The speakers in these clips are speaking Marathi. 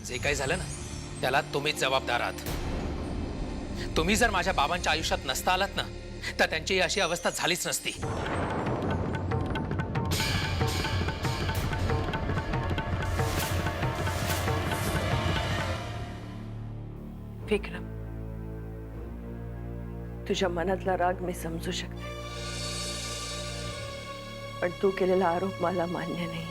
जे काही झालं ना त्याला तुम्हीच जबाबदार आहात। तुम्ही जर माझ्या बाबांच्या आयुष्यात नसता आलात ना तर त्यांची अशी अवस्था झालीच नसती। विक्रम, तुझ्या मनातला राग मी समजू शकते, पण तू केलेला आरोप मला मान्य नाही।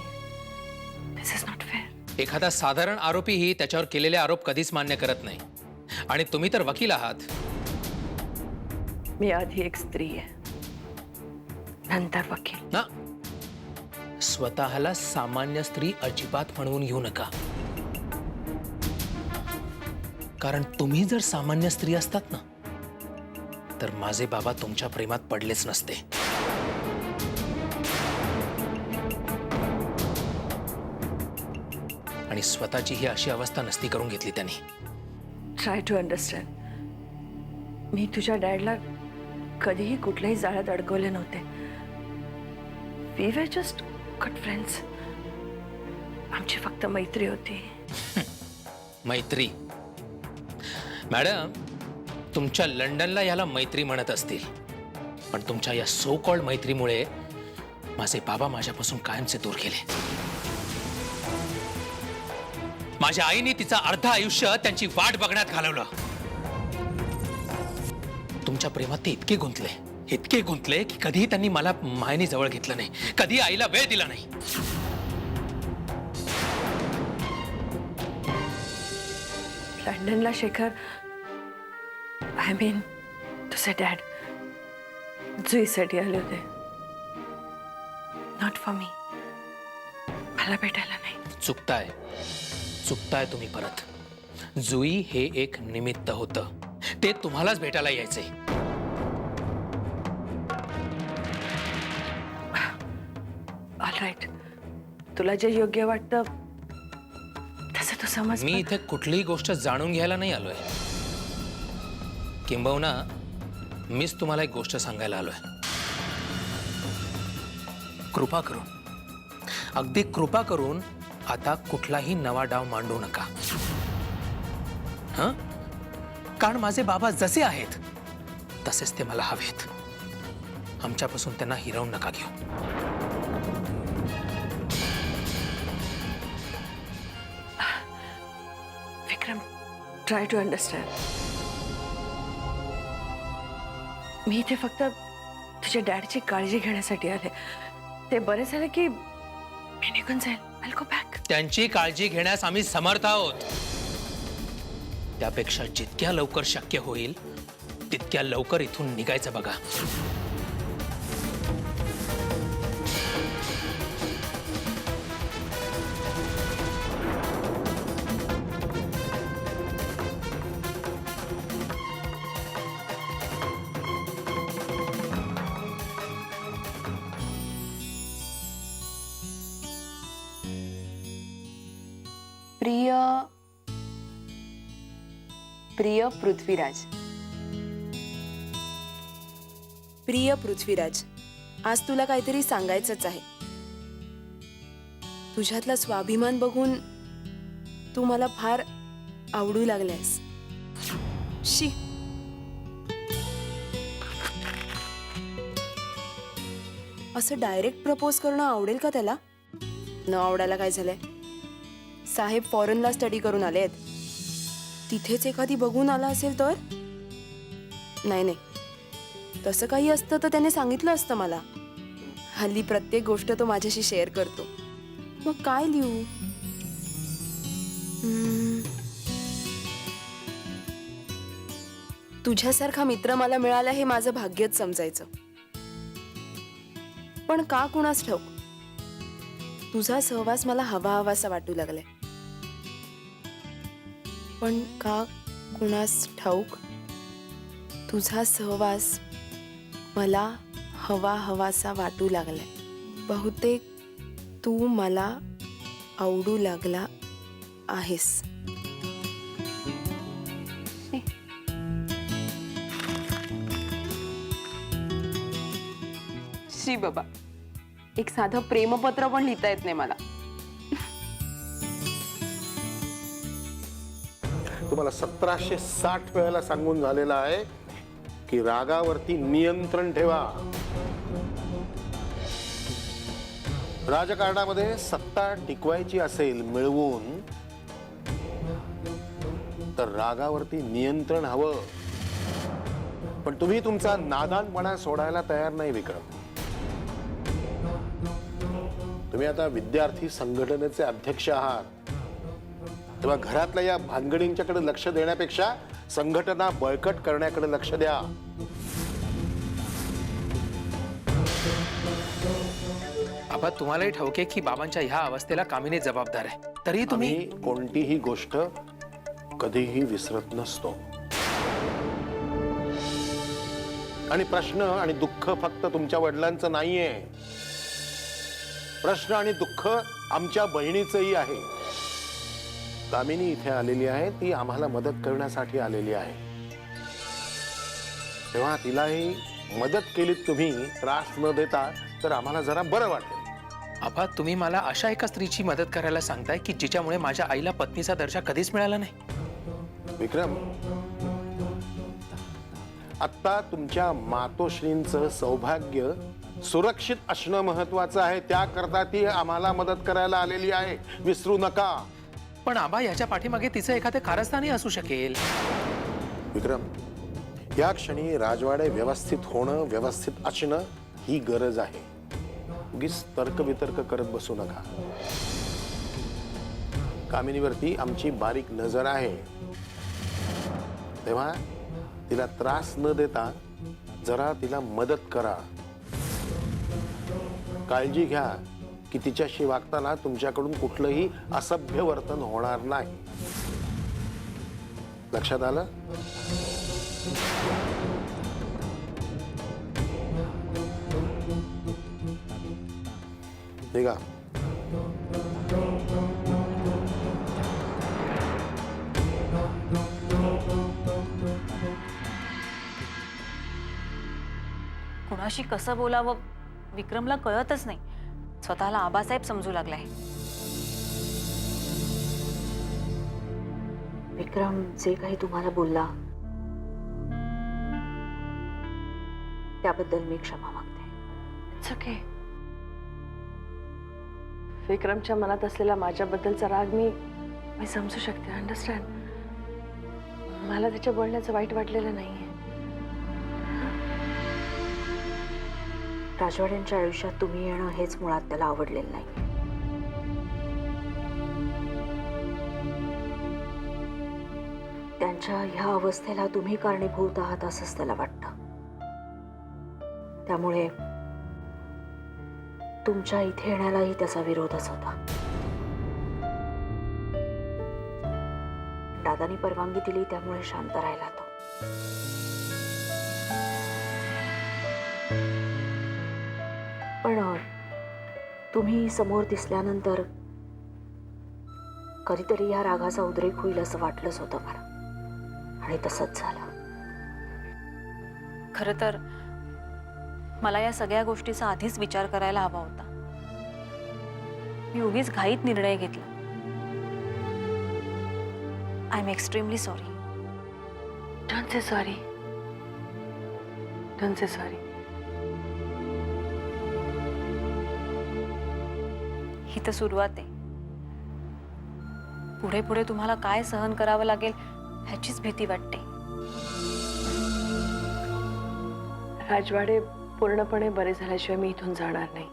दिस इज नॉट फेअर। एखादा साधारण आरोपीही त्याच्यावर केलेले आरोप कधीच मान्य करत नाही, आणि तुम्ही तर वकील आहात। मी आधी एक स्त्री आहे, नंतर वकील। ना, स्वतःला सामान्य स्त्री अजिबात म्हणवून घेऊ नका, कारण तुम्ही जर सामान्य स्त्री असतात ना तर माझे बाबा तुमच्या प्रेमात पडलेच नसते। आणि स्वतःची ही अशी अवस्था नसती करून घेतली त्यांनी। Try to understand. मी तुझ्या डॅडला कधीही कुठल्याही जाळ्यात अडकवले नव्हते। We were just good friends. आमची फक्त मैत्री होती। मैत्री? मॅडम, तुमच्या लंडनला याला मैत्री म्हणत असतील, पण तुमच्या या सो कॉल्ड मैत्रीमुळे माझे बाबा माझ्यापासून कायमचे दूर गेले। माझ्या आईने तिचं अर्ध आयुष्य त्यांची वाट बघण्यात घालवलं। तुमच्या प्रेमात ते इतके गुंतले की कधीही त्यांनी मला मायेने जवळ घेतलं नाही, कधी आईला वेळ दिला नाही। लंडनला शेखर, आय मीन तुझे डॅड जुईसाठी आले होते, नॉट फॉर मी। मला भेटायला नाही। चुकताय तुम्ही परत। जुई हे एक निमित्त होतं, ते तुम्हालाच भेटायला यायचे। ऑलराइट, तुला जे योग्य वाटतं तसं तू समज। मी इथे कुठलीही गोष्ट जाणून घ्यायला नाही आलोय, किंबहुना मीच तुम्हाला एक गोष्ट सांगायला आलोय। कृपा करून, अगदी कृपा करून आता कुठलाही नवा डाव मांडू नका, हं? कारण माझे बाबा जसे आहेत तसेच ते मला हवेत। आमच्यापासून त्यांना हिरावून नका घेऊ। विक्रम, ट्राय टू अंडरस्टँड। मी इथे फक्त तुझ्या डॅडची काळजी घेण्यासाठी आले। ते बरे झाले की मी निघून जाईल। I'll go back. त्यांची काळजी घेण्यास आम्ही समर्थ आहोत। त्यापेक्षा जितक्या लवकर शक्य होईल तितक्या लवकर इथून निघायचं बघा। प्रिय पृथ्वीराज, प्रिय पृथ्वीराज, आज तुला काहीतरी सांगायचंच आहे। तुझ्यातला स्वाभिमान बघून तू मला फार आवडू लागलायस। शी, असं डायरेक्ट प्रपोज करणं आवडेल का त्याला? न आवडायला काय झालंय? साहेब फॉरेनला स्टडी करून आलेत, तिथेच एखादी बघून आला असेल तर? नाही, तसं काही असतं तर त्याने सांगितलं असतं मला। हल्ली प्रत्येक गोष्ट तो माझ्याशी शेअर करतो, मग काय लिहू? तुझ्यासारखा मित्र मला मिळाला हे माझं भाग्यच समजायचं, पण का कुणास ठाऊक तुझा सहवास मला हवाहवासा वाटू लागलाय। पण का कुणास ठाऊक तुझा सहवास मला हवाहवासा वाटू लागलाय। बहुतेक तू मला आवडू लागला आहेस। शी बाबा, एक साधं प्रेमपत्र पण लिहिता येत नाही मला। तुम्हाला 1760 वेळेला सांगून झालेला आहे की रागावरती नियंत्रण ठेवा. राजकारणामध्ये सत्ता टिकवायची असेल मिळवून, तर रागावरती नियंत्रण हवं. पण तुम्ही तुमचा नादानपणा सोडायला तयार नाही विक्रम. तुम्ही आता विद्यार्थी संघटनेचे अध्यक्ष आहात, तेव्हा घरातल्या या भानगडींच्याकडे लक्ष देण्यापेक्षा संघटना बळकट करण्याकडे लक्ष द्या. आबा, तुम्हालाही ठाऊक आहे की बाबांच्या ह्या अवस्थेला कामिनी जबाबदार आहे. तरी तुम्ही आम्ही कोणतीही गोष्ट कधीही विसरत नसतो. आणि प्रश्न आणि दुःख फक्त तुमच्या वडिलांचं नाहीये. प्रश्न आणि दुःख आमच्या बहिणीचंही आहे. कामिनी इथे आलेली आहे, ती आम्हाला मदत करण्यासाठी आलेली आहे. तेव्हा तिलाही मदत केली तुम्ही त्रास न देता, तर आम्हाला जरा बरं वाटेल. आबा, तुम्ही मला अशा एका स्त्रीची मदत करायला सांगताय की जिच्यामुळे माझ्या आईला पत्नीचा दर्जा कधीच मिळाला नाही. विक्रम, आता तुमच्या मातोश्रींचं सौभाग्य सुरक्षित असणं महत्वाचं आहे. त्याकरता ती आम्हाला मदत करायला आलेली आहे, विसरू नका. पण आबा, याच्या पाठीमागे तिचं एखादं कारस्थानही असू शकेल. विक्रम, या क्षणी राजवाडे व्यवस्थित होणं, व्यवस्थित असणं ही गरज आहे. उगीच तर्कवितर्क करत बसू नका. कामिनीवरती आमची बारीक नजर आहे, तेव्हा तिला त्रास न देता जरा तिला मदत करा. काळजी घ्या की तिच्याशी वागताना तुमच्याकडून कुठलंही असभ्य वर्तन होणार नाही. लक्षात आलं? निघा. कुणाशी कसं बोलावं विक्रमला कळतच नाही. स्वतःला आबासाहेब समजू लागलाय. विक्रम जे काही तुम्हाला बोलला त्याबद्दल मी क्षमा मागते. It's okay. विक्रमच्या मनात असलेला माझ्याबद्दलचा राग मी समजू शकते. अंडरस्टँड. मला त्याच्या बोलण्याचं वाईट वाटलेलं नाहीये. राजवाड्यांच्या आयुष्यात तुम्ही येणं हेच मुळात त्याला आवडलेलं नाही. त्यांच्या ह्या अवस्थेला तुम्ही कारणीभूत आहात असंच त्याला वाटतं. त्यामुळे तुमच्या इथे येण्यालाही त्याचा विरोधच होता. दादानी परवानगी दिली त्यामुळे शांत राहिला तो. पण तुम्ही समोर दिसल्यानंतर कधीतरी या रागाचा उद्रेक होईल असं वाटलंच होतं मला, आणि तसंच झालं. खरं तर मला या सगळ्या गोष्टीचा आधीच विचार करायला हवा होता. मी उगीच घाईत निर्णय घेतला. I am extremely sorry. Don't say sorry. Don't say sorry. ही तर सुरुवात आहे. पुढे पुढे तुम्हाला काय सहन करावं लागेल ह्याचीच भीती वाटते. राजवाडे पूर्णपणे बरे झाल्याशिवाय मी इथून जाणार नाही.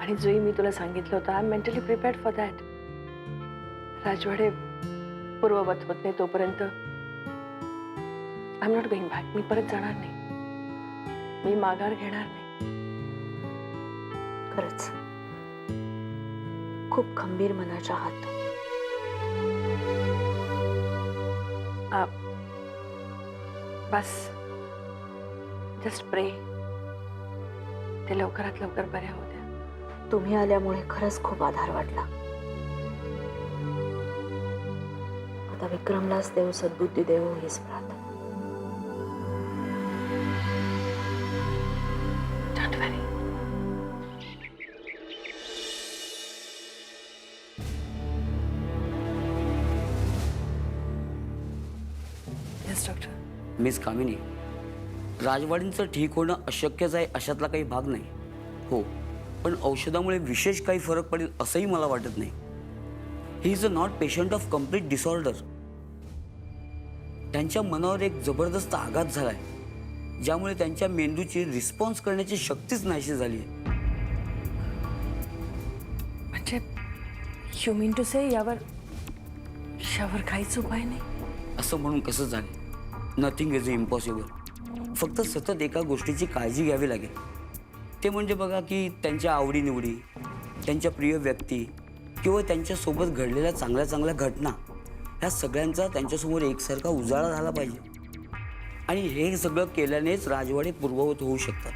आणि जोही मी तुला सांगितलं होतं, I am mentally prepared for that. Rajwade पूर्ववत होत नाही तोपर्यंत I am not going back. मी परत जाणार नाही. मी माघार घेणार नाही. खरंच खूप खंबीर मनाच्या आहात. बस जस्ट प्रे ते लवकरात लवकर बऱ्या होऊ द्या. तुम्ही आल्यामुळे खरंच खूप आधार वाटला. आता विक्रमलाच देव सद्बुद्धी देवो हीच प्रार्थना. Don't worry. डॉक्टर. मिस कामिनी, राजवाडींचं ठीक होणं अशक्यच आहे अशातला काही भाग नाही. हो, पण औषधामुळे विशेष काही फरक पडेल असंही मला वाटत नाही. He is a not patient of complete disorder. त्यांच्या मनावर एक जबरदस्त आघात झालाय, ज्यामुळे त्यांच्या मेंदूची रिस्पॉन्स करण्याची शक्तीच नाहीशी झाली आहे. म्हणजे यू मीन टू से यावर काहीच उपाय नाही? असं म्हणून कसं झालं? Nothing is impossible. फक्त सतत एका गोष्टीची काळजी घ्यावी लागेल. ते म्हणजे बघा की त्यांच्या आवडीनिवडी, त्यांच्या प्रिय व्यक्ती किंवा त्यांच्यासोबत घडलेल्या चांगल्या चांगल्या घटना, ह्या सगळ्यांचा त्यांच्यासमोर एकसारखा उजाळा झाला पाहिजे. आणि हे सगळं केल्यानेच राजवाडे पूर्ववत होऊ शकतात.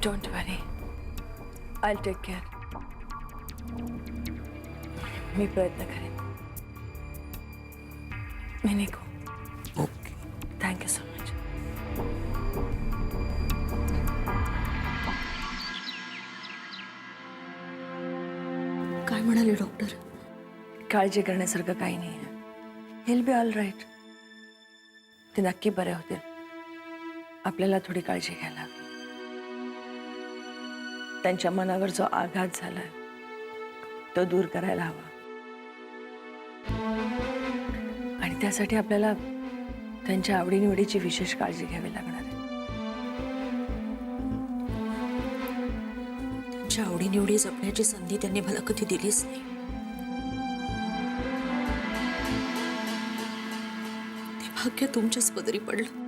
Don't worry, I take care. मी प्रयत्न करेन. मी निघू. ओके. Thank you so much. काय म्हणाले डॉक्टर? काळजी करण्यासारखं काही नाही आहे. He'll be all right. ते नक्की बरे होतील. आपल्याला थोडी काळजी घ्यायला हवी. त्यांच्या मनावर जो आघात झालाय तो दूर करायला हवा. आणि त्यासाठी आपल्याला त्यांच्या आवडीनिवडीची विशेष काळजी घ्यावी लागणार आहे. त्यांच्या आवडीनिवडी जपण्याची संधी त्यांनी मला कधी दिलीच नाही. ते भाग्य तुमच्याच पदरी पडलं.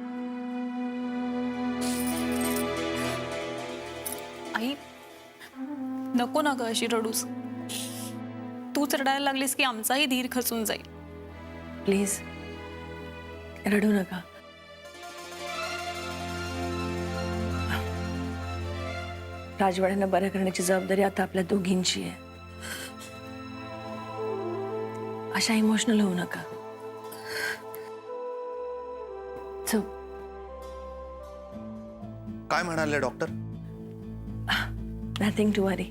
आई, नको ना ग अशी रडूस. तूच रडायला लागलीस की आमचाही धीर खचून जाईल. प्लीज रडू नका. राजवाड्यांना बरं करण्याची जबाबदारी आता आपल्या दोघींची आहे. अशा इमोशनल होऊ नका. So, काय म्हणाले डॉक्टर? नथिंग टू वरी.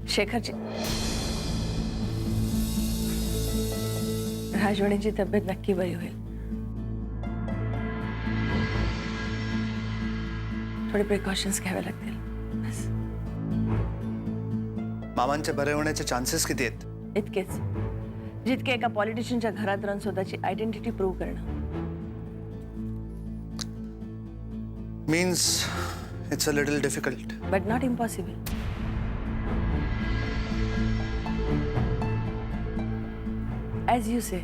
शेखरची राजवाड्यांची तब्येत नक्की बरी होईल. थोडे प्रिकॉशन्स घ्यावे लागतील. बस. मामांचे बरे होण्याचे चान्सेस किती आहेत? इतकेच जितके एका पॉलिटिशियनच्या घरात राहून स्वतःची आयडेंटिटी प्रूव्ह करणं. Means it's a little difficult. But not impossible. As you say,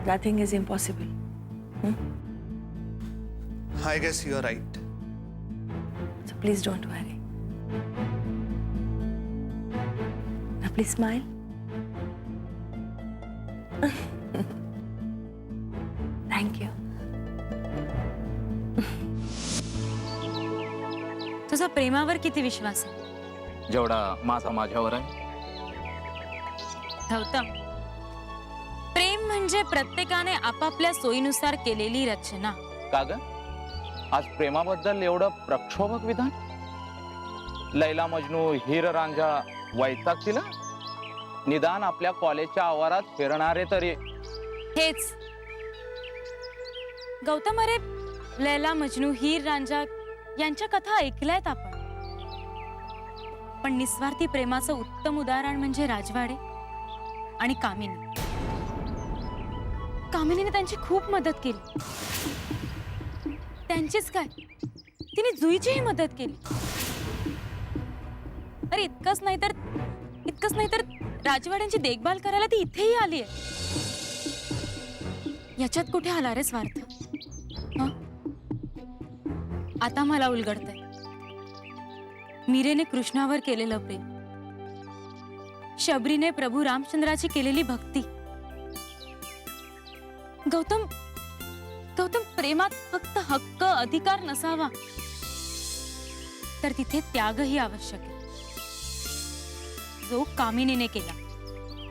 nothing is impossible. I guess you are right. So please don't worry. Now please smile. Thank you. तुझा प्रेमावर किती विश्वास आहे? जेवढा माझा माझ्यावर आहे. गौतम, प्रेम म्हणजे प्रत्येकाने आपापल्या सोयीनुसार केलेली रचना. का ग? आज प्रेमाबद्दल एवढं प्रक्षोभक विधान? लैला मजनू हीर रांझा वैताग तिला? निदान आपल्या कॉलेजच्या आवारात फिरणारे तरी. हेच गौतम, अरे लैला मजनू हीर रांझा यांच्या कथा ऐकल्यात आपण. पण निस्वार्थी प्रेमाचं उत्तम उदाहरण म्हणजे राजवाडे आणि कामिनी. कामिनीने त्यांची खूप मदत केली. त्यांचीच काय, तिने जुईचीही मदत केली. अरे इतकंच नाही तर राजवाड्यांची देखभाल करायला ती इथेही आली आहे. याच्यात कुठे आला रे स्वार्थ? हं? आता मला उलगडतंय. मीरेने कृष्णावर केलेलं प्रेम, शबरीने प्रभू रामचंद्राची केलेली भक्ती. गौतम, प्रेमात फक्त हक्क अधिकार नसावा, तर तिथे त्यागही आवश्यक आहे, जो कामिनीने केला.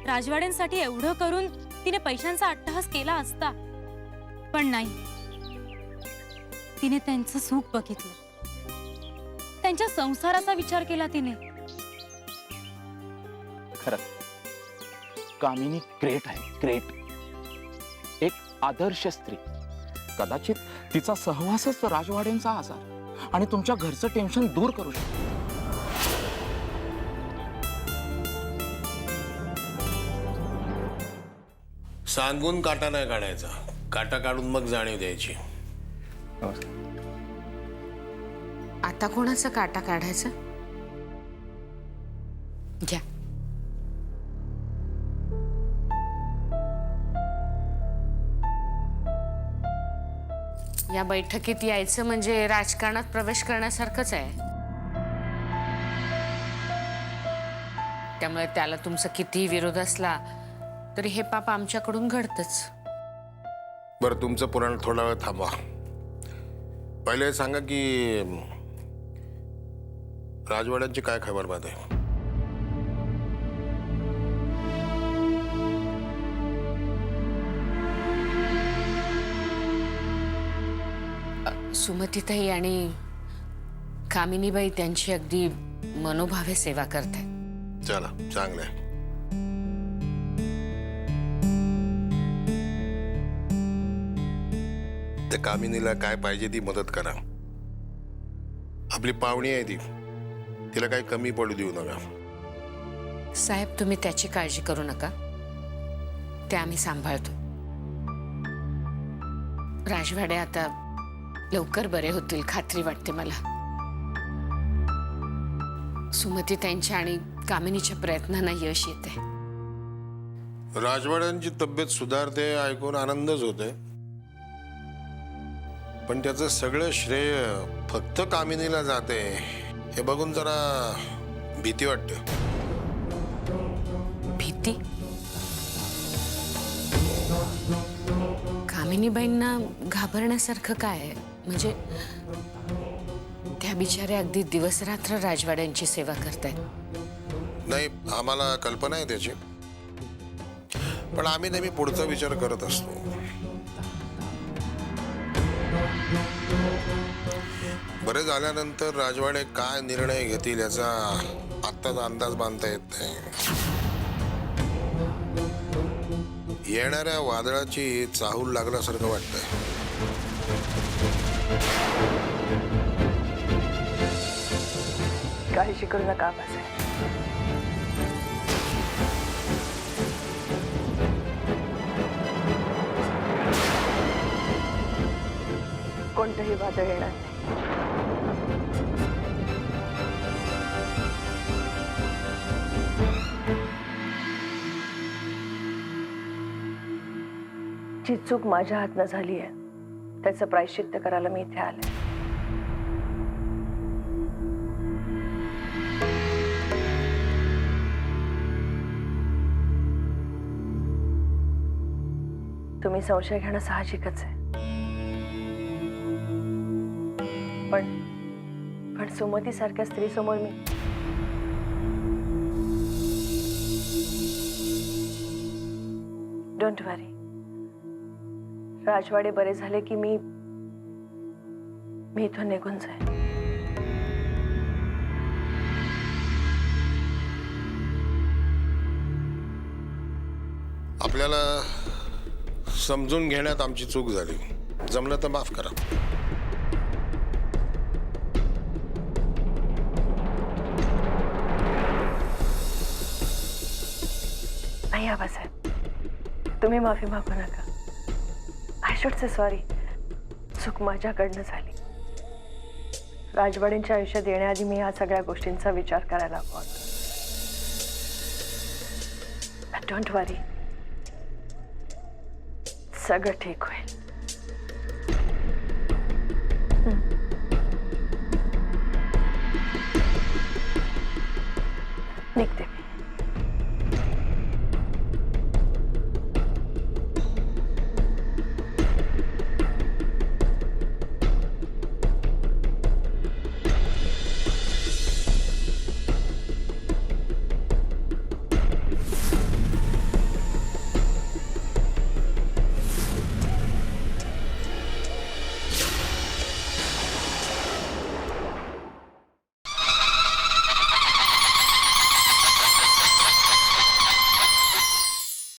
राजवाड्यांसाठी एवढं करून तिने पैशांचा अट्टहास केला असता, पण नाही. तिने त्यांचं सुख बघितलं, त्यांच्या संसाराचा विचार केला तिने. खरं कामिनी ग्रेट आहे, ग्रेट. एक आदर्श स्त्री. कदाचित तिचा सहवासच राजवाड्यांचा आजार आणि तुमच्या घरचं टेन्शन दूर करू शकतो. सांगून काटा नाही काढायचा, काटा काढून मग जाणीव द्यायची. आता कोणाचा काटा काढायचा? घ्या. या बैठकीत यायचं म्हणजे राजकारणात प्रवेश करण्यासारखंच आहे. त्यामुळे त्याला तुमचा कितीही विरोध असला तरी हे पाप आमच्याकडून घडतच. बरं, तुमचं पुराण थोडा वेळ थांबवा. पहिले सांगा की राजवाड्यांची काय खबर बात आहे? सुमतीताई आणि कामिनीबाई त्यांची अगदी मनोभावे सेवा करतायत. चला, चांगलं आहे. त्या कामिनीला काय पाहिजे ती मदत करा. आपली पाहुणी आहे ती, तिला काही कमी पडू देऊ नका. साहेब, तुम्ही त्याची काळजी करू नका, ते आम्ही सांभाळतो. राजवाडे आता लवकर बरे होतील, खात्री वाटते मला. सुमतीताईंच्या आणि कामिनीच्या प्रयत्नांना यश येते. राजवाड्यांची तब्येत सुधारते ऐकून आनंदच होते, पण त्याचं सगळं श्रेय फक्त कामिनीला जाते हे बघून जरा भीती वाटते. भीती? कामिनीबाईंना घाबरण्यासारखं काय आहे? म्हणजे त्या बिचाऱ्या अगदी दिवस रात्र राजवाड्यांची सेवा करतायत. नाही, आम्हाला कल्पना आहे त्याची, पण आम्ही नेहमी पुढचा विचार करत असतो. बरे झाल्यानंतर राजवाडे काय निर्णय घेतील याचा आत्ताच अंदाज बांधता येत नाही. येणाऱ्या वादळाची चाहूल लागल्यासारखं वाटतंय. काळजी करू नका आबासाहेब. कोणतंही वादळ येणार नाही. जी चूक माझ्या हातनं झाली आहे त्याचं प्रायश्चित्त करायला मी इथे आले. तुम्ही संशय घेणं साहजिकच आहे, पण सुमती सारख्या स्त्री समोर मी डोंट वरी. राजवाडे बरे झाले की मी इथून निघून जाईन. आपल्याला समजून घेण्यात आमची चूक झाली, जमलं तर माफ करा. नाही आबासाहेब, तुम्ही माफी मागू नका. I should say sorry. चूक माझ्याकडनं झाली. राजवाड्यांच्या आयुष्यात येण्याआधी मी या सगळ्या गोष्टींचा विचार करायला हवा होता. डोंट वरी, सगळं ठीक होईल. निघते.